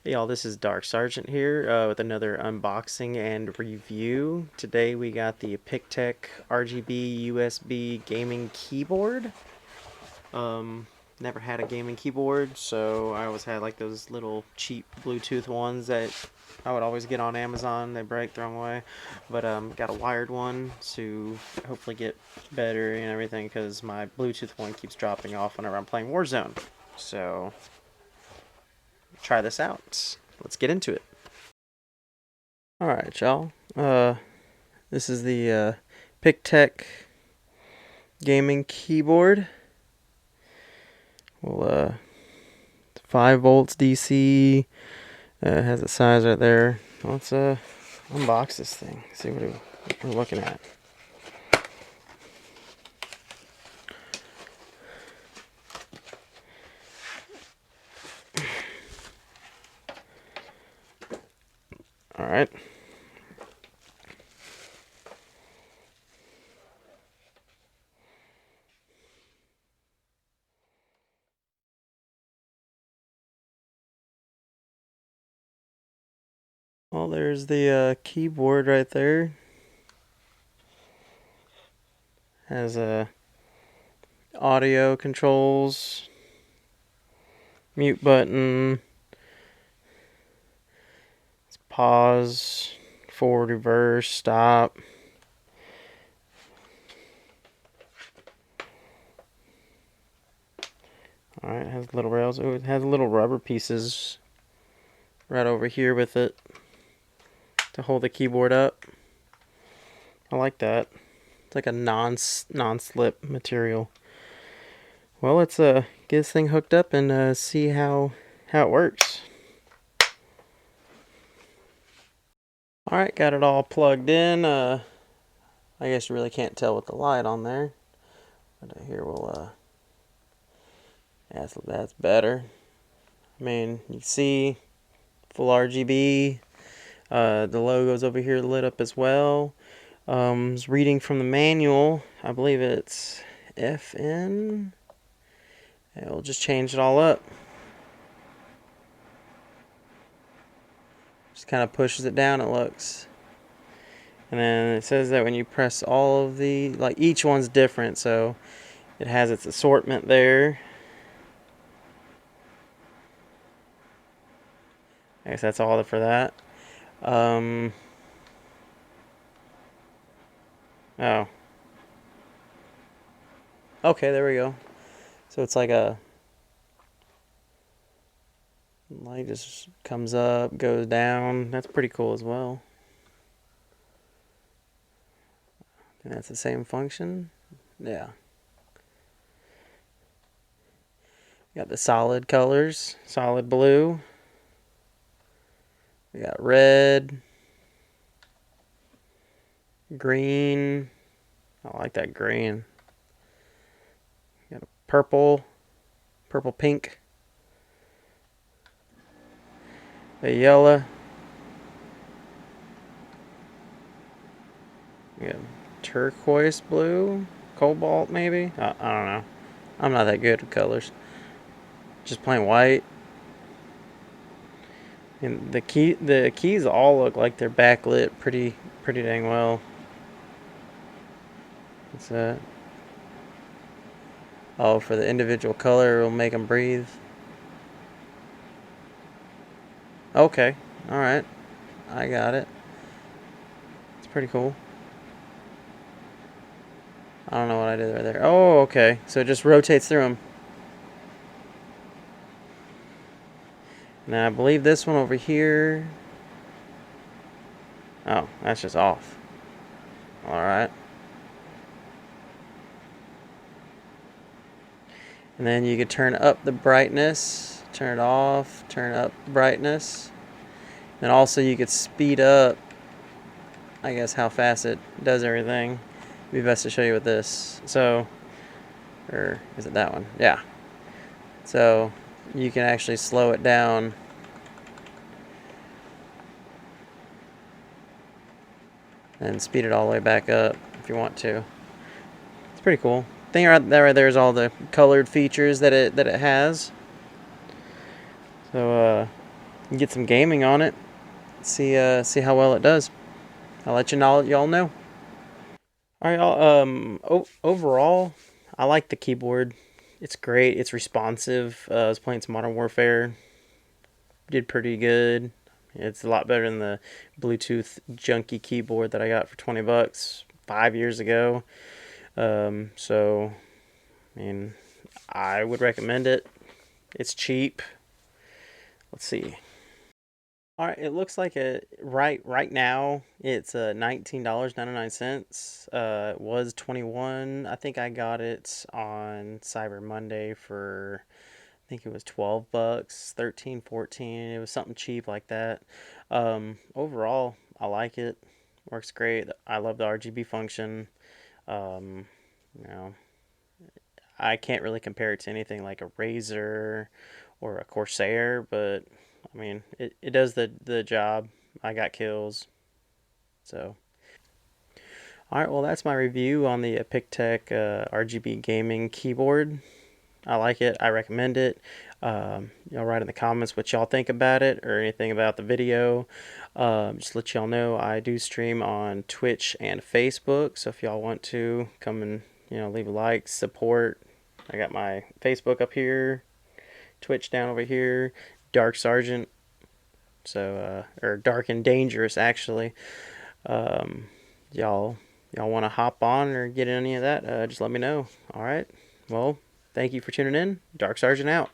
Hey y'all, this is Dark Sergeant here with another unboxing and review. Today we got the Pictek RGB USB gaming keyboard. Never had a gaming keyboard, so I always had like those little cheap Bluetooth ones that I would always get on Amazon. They break, throw them away. But got a wired one to hopefully get better and everything because my Bluetooth one keeps dropping off whenever I'm playing Warzone. So try this out. Let's get into it. Alright, y'all. This is the Pictek gaming keyboard. Well, 5 volts DC. Has a size right there. Let's unbox this thing. See what we're looking at. Alright. Well, there's the keyboard right there. Has audio controls, mute button, pause, forward, reverse, stop. Alright, it has little rails. Ooh, it has little rubber pieces right over here with it to hold the keyboard up. I like that. It's like a non-slip material. Well, let's get this thing hooked up and see how it works. Alright, got it all plugged in. I guess you really can't tell with the light on there. But here we'll that's better. I mean, you can see full RGB. The logo's over here lit up as well. It's reading from the manual. I believe it's FN. And we'll just change it all up. Just kind of pushes it down, it looks. And then it says that when you press all of the, like each one's different, so it has its assortment there. I guess that's all for that. Oh. Okay, there we go. So it's like a light just comes up, goes down. That's pretty cool as well. And that's the same function. Yeah. Got the solid colors, solid blue. We got red, green. I like that green. Got a purple pink, a yellow. We got turquoise blue, cobalt maybe. I don't know. I'm not that good with colors. Just plain white. And the keys all look like they're backlit pretty dang well. What's that? Oh, for the individual color, it'll make them breathe. Okay, all right, I got it. It's pretty cool. I don't know what I did right there. Oh, okay, so it just rotates through them. Now I believe this one over here. Oh, that's just off. Alright. And then you could turn up the brightness, turn it off, turn up brightness. And also you could speed up, I guess, how fast it does everything. It'd be best to show you with this. So, or is it that one? Yeah. So you can actually slow it down and speed it all the way back up if you want to. It's pretty cool. Thing right there is all the colored features that it has. So get some gaming on it. See how well it does. I'll let y'all know. All right, y'all. Overall, I like the keyboard. It's great. It's responsive. I was playing some Modern Warfare. Did pretty good. It's a lot better than the Bluetooth junky keyboard that I got for $20 5 years ago. So I mean, I would recommend it. It's cheap. Let's see. All right, it looks like right now it's $19.99. It was 21. I think I got it on Cyber Monday for I think it was $12, 13, 14. It was something cheap like that. Overall, I like it. Works great. I love the RGB function. Um, you know, I can't really compare it to anything like a Razer or a Corsair, but I mean, it does the job. I got kills. So, all right, well, that's my review on the Pictek RGB gaming keyboard. I like it. I recommend it. Y'all write in the comments what y'all think about it or anything about the video. Just let y'all know I do stream on Twitch and Facebook. So if y'all want to come and leave a like, support. I got my Facebook up here, Twitch down over here, Dark Sergeant. So or Dark and Dangerous actually. Um, y'all want to hop on or get any of that? Just let me know. All right. Well, thank you for tuning in. Dark Sergeant out.